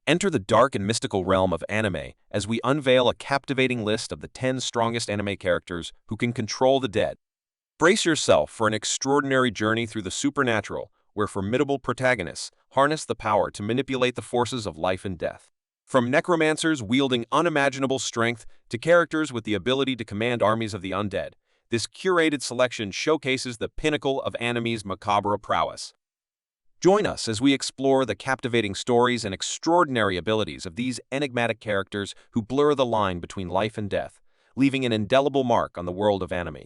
Enter the dark and mystical realm of anime as we unveil a captivating list of the 10 strongest anime characters who can control the dead. Brace yourself for an extraordinary journey through the supernatural, where formidable protagonists harness the power to manipulate the forces of life and death. From necromancers wielding unimaginable strength to characters with the ability to command armies of the undead, this curated selection showcases the pinnacle of anime's macabre prowess. Join us as we explore the captivating stories and extraordinary abilities of these enigmatic characters who blur the line between life and death, leaving an indelible mark on the world of anime.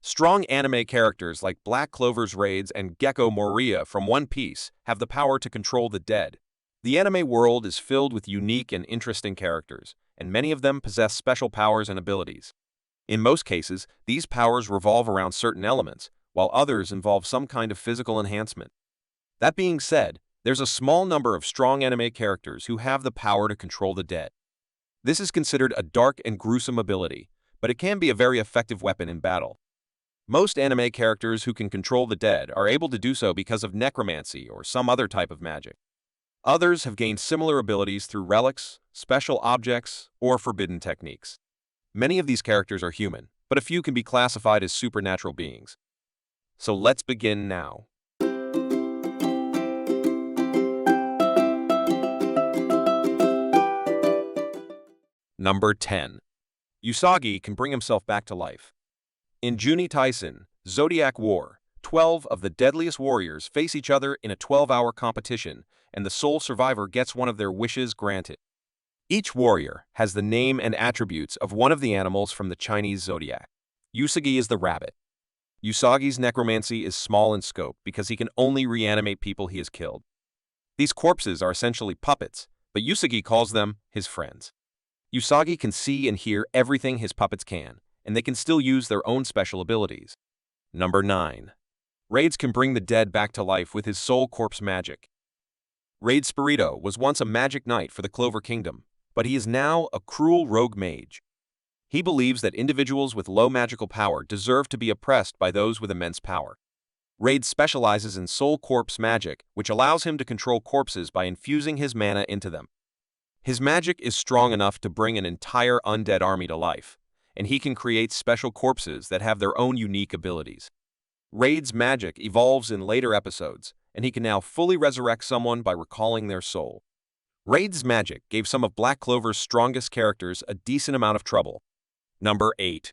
Strong anime characters like Black Clover's Raids and Gecko Moria from One Piece have the power to control the dead. The anime world is filled with unique and interesting characters, and many of them possess special powers and abilities. In most cases, these powers revolve around certain elements, while others involve some kind of physical enhancement. That being said, there's a small number of strong anime characters who have the power to control the dead. This is considered a dark and gruesome ability, but it can be a very effective weapon in battle. Most anime characters who can control the dead are able to do so because of necromancy or some other type of magic. Others have gained similar abilities through relics, special objects, or forbidden techniques. Many of these characters are human, but a few can be classified as supernatural beings. So let's begin now. Number 10. Usagi can bring himself back to life. In Juni Taisen, Zodiac War, 12 of the deadliest warriors face each other in a 12-hour competition, and the sole survivor gets one of their wishes granted. Each warrior has the name and attributes of one of the animals from the Chinese zodiac. Usagi is the rabbit. Usagi's necromancy is small in scope because he can only reanimate people he has killed. These corpses are essentially puppets, but Usagi calls them his friends. Usagi can see and hear everything his puppets can, and they can still use their own special abilities. Number 9. Raids can bring the dead back to life with his soul corpse magic. Raid Spirito was once a magic knight for the Clover Kingdom, but he is now a cruel rogue mage. He believes that individuals with low magical power deserve to be oppressed by those with immense power. Raid specializes in soul corpse magic, which allows him to control corpses by infusing his mana into them. His magic is strong enough to bring an entire undead army to life, and he can create special corpses that have their own unique abilities. Raid's magic evolves in later episodes, and he can now fully resurrect someone by recalling their soul. Raid's magic gave some of Black Clover's strongest characters a decent amount of trouble. Number 8.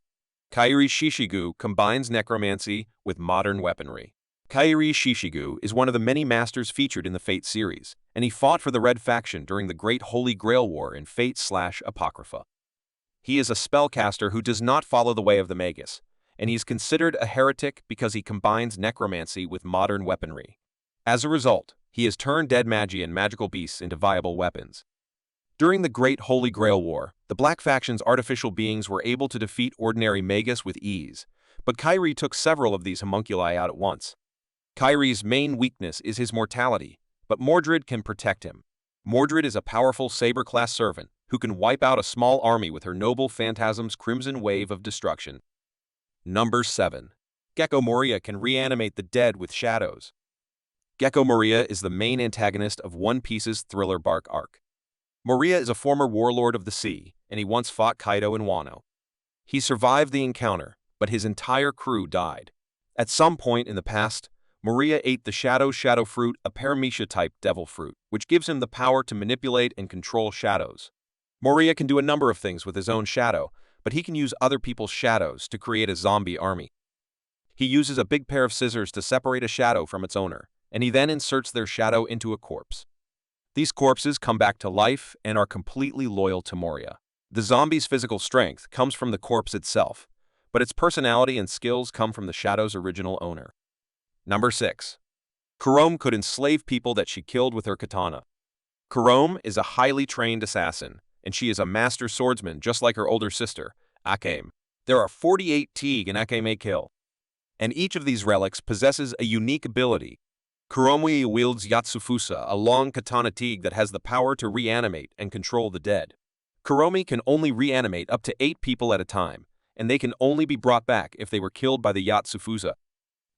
Kairi Shishigu combines necromancy with modern weaponry. Kairi Shishigu is one of the many masters featured in the Fate series, and he fought for the Red Faction during the Great Holy Grail War in Fate/Apocrypha. He is a spellcaster who does not follow the way of the Magus, and he is considered a heretic because he combines necromancy with modern weaponry. As a result, he has turned dead magi and magical beasts into viable weapons. During the Great Holy Grail War, the Black Faction's artificial beings were able to defeat ordinary Magus with ease, but Kairi took several of these homunculi out at once. Kairi's main weakness is his mortality, but Mordred can protect him. Mordred is a powerful saber-class servant who can wipe out a small army with her noble phantasm's crimson wave of destruction. Number 7. Gecko Moria can reanimate the dead with shadows. Gecko Moria is the main antagonist of One Piece's Thriller Bark arc. Moria is a former warlord of the sea, and he once fought Kaido in Wano. He survived the encounter, but his entire crew died. At some point in the past, Moria ate the shadow fruit, a paramecia-type devil fruit, which gives him the power to manipulate and control shadows. Moria can do a number of things with his own shadow, but he can use other people's shadows to create a zombie army. He uses a big pair of scissors to separate a shadow from its owner, and he then inserts their shadow into a corpse. These corpses come back to life and are completely loyal to Moria. The zombie's physical strength comes from the corpse itself, but its personality and skills come from the shadow's original owner. Number 6. Kurome could enslave people that she killed with her katana. Kurome is a highly trained assassin, and she is a master swordsman just like her older sister, Akame. There are 48 Teague and Akame kill, and each of these relics possesses a unique ability. Kurome wields Yatsufusa, a long katana Teague that has the power to reanimate and control the dead. Kurome can only reanimate up to 8 people at a time, and they can only be brought back if they were killed by the Yatsufusa.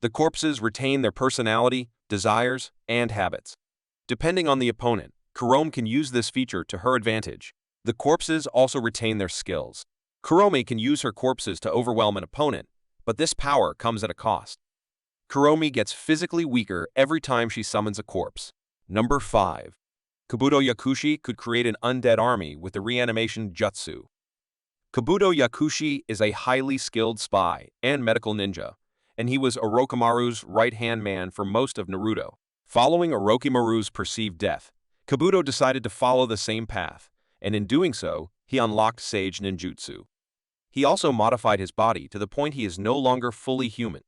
The corpses retain their personality, desires, and habits. Depending on the opponent, Kurome can use this feature to her advantage. The corpses also retain their skills. Kurome can use her corpses to overwhelm an opponent, but this power comes at a cost. Kurome gets physically weaker every time she summons a corpse. Number 5. Kabuto Yakushi could create an undead army with the reanimation jutsu. Kabuto Yakushi is a highly skilled spy and medical ninja, and he was Orochimaru's right-hand man for most of Naruto. Following Orochimaru's perceived death, Kabuto decided to follow the same path, and in doing so, he unlocked Sage Ninjutsu. He also modified his body to the point he is no longer fully human.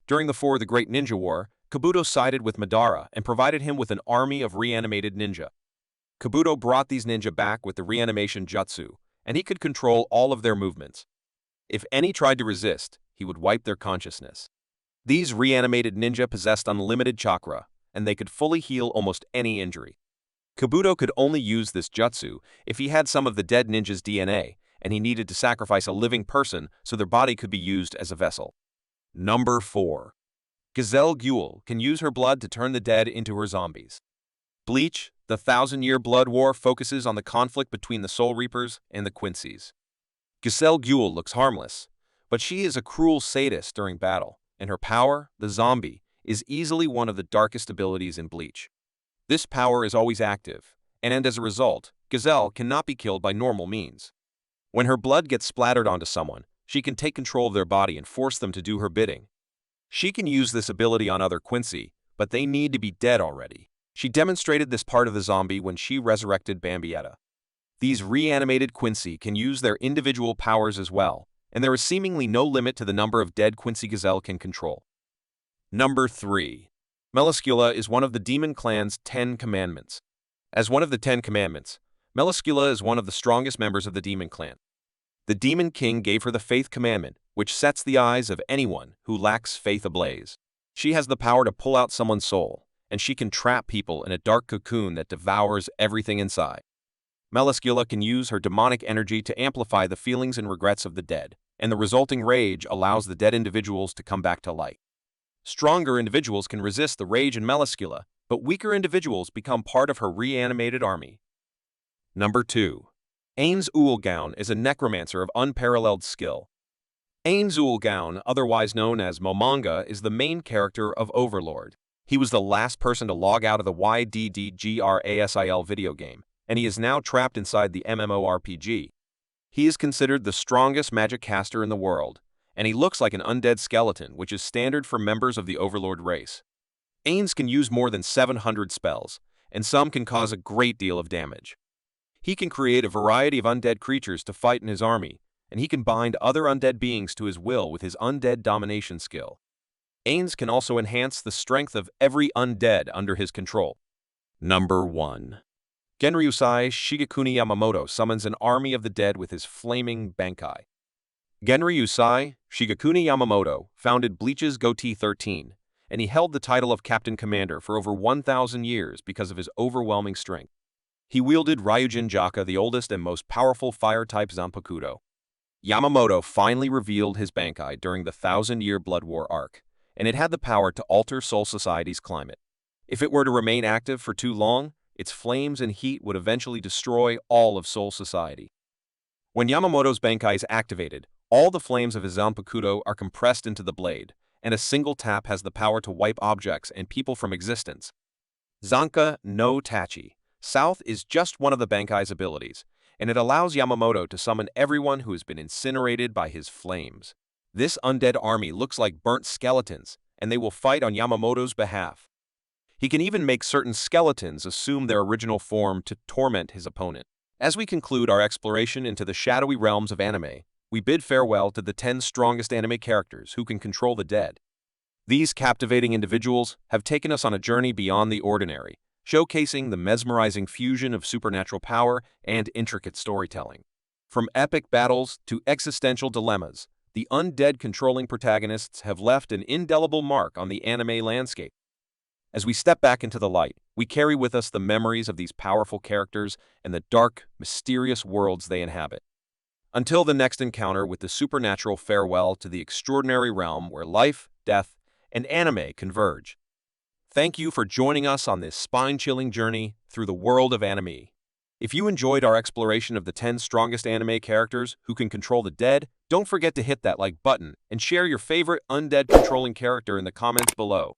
During the Great Ninja War, Kabuto sided with Madara and provided him with an army of reanimated ninja. Kabuto brought these ninja back with the reanimation jutsu, and he could control all of their movements. If any tried to resist, he would wipe their consciousness. These reanimated ninja possessed unlimited chakra, and they could fully heal almost any injury. Kabuto could only use this jutsu if he had some of the dead ninja's DNA, and he needed to sacrifice a living person so their body could be used as a vessel. Number 4. Gazelle Guel can use her blood to turn the dead into her zombies. Bleach, the 1000-year blood war, focuses on the conflict between the Soul Reapers and the Quincy's. Gazelle Guel looks harmless, but she is a cruel sadist during battle, and her power, the zombie, is easily one of the darkest abilities in Bleach. This power is always active, and as a result, Gazelle cannot be killed by normal means. When her blood gets splattered onto someone, she can take control of their body and force them to do her bidding. She can use this ability on other Quincy, but they need to be dead already. She demonstrated this part of the zombie when she resurrected Bambietta. These reanimated Quincy can use their individual powers as well, and there is seemingly no limit to the number of dead Quincy Gazelle can control. Number 3. Melascula is one of the Demon Clan's 10 Commandments. As one of the 10 Commandments, Melascula is one of the strongest members of the Demon Clan. The Demon King gave her the Faith Commandment, which sets the eyes of anyone who lacks faith ablaze. She has the power to pull out someone's soul, and she can trap people in a dark cocoon that devours everything inside. Melascula can use her demonic energy to amplify the feelings and regrets of the dead, and the resulting rage allows the dead individuals to come back to life. Stronger individuals can resist the rage in Melascula, but weaker individuals become part of her reanimated army. Number 2. Ainz Ooulgaun is a necromancer of unparalleled skill. Ainz Ooulgaun, otherwise known as Manga, is the main character of Overlord. He was the last person to log out of the YDDGRASIL video game, and he is now trapped inside the MMORPG. He is considered the strongest magic caster in the world, and he looks like an undead skeleton, which is standard for members of the Overlord race. Ainz can use more than 700 spells, and some can cause a great deal of damage. He can create a variety of undead creatures to fight in his army, and he can bind other undead beings to his will with his undead domination skill. Ainz can also enhance the strength of every undead under his control. Number 1. Genryusai Shigekuni Yamamoto summons an army of the dead with his flaming Bankai. Genryusai Shigekuni Yamamoto founded Bleach's Goatee 13, and he held the title of Captain Commander for over 1,000 years because of his overwhelming strength. He wielded Ryujin Jaka, the oldest and most powerful fire-type Zanpakuto. Yamamoto finally revealed his Bankai during the 1000-year Blood War arc, and it had the power to alter Soul Society's climate. If it were to remain active for too long, its flames and heat would eventually destroy all of Soul Society. When Yamamoto's Bankai is activated, all the flames of his Zanpakuto are compressed into the blade, and a single tap has the power to wipe objects and people from existence. Zanka no Tachi South is just one of the Bankai's abilities, and it allows Yamamoto to summon everyone who has been incinerated by his flames. This undead army looks like burnt skeletons, and they will fight on Yamamoto's behalf. He can even make certain skeletons assume their original form to torment his opponent. As we conclude our exploration into the shadowy realms of anime, we bid farewell to the 10 strongest anime characters who can control the dead. These captivating individuals have taken us on a journey beyond the ordinary, showcasing the mesmerizing fusion of supernatural power and intricate storytelling. From epic battles to existential dilemmas, the undead controlling protagonists have left an indelible mark on the anime landscape. As we step back into the light, we carry with us the memories of these powerful characters and the dark, mysterious worlds they inhabit. Until the next encounter with the supernatural, farewell to the extraordinary realm where life, death, and anime converge. Thank you for joining us on this spine-chilling journey through the world of anime. If you enjoyed our exploration of the 10 strongest anime characters who can control the dead, don't forget to hit that like button and share your favorite undead controlling character in the comments below.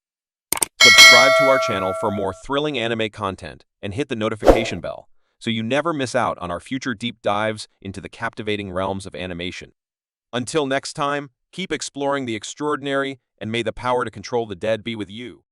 Subscribe to our channel for more thrilling anime content and hit the notification bell so you never miss out on our future deep dives into the captivating realms of animation. Until next time, keep exploring the extraordinary and may the power to control the dead be with you.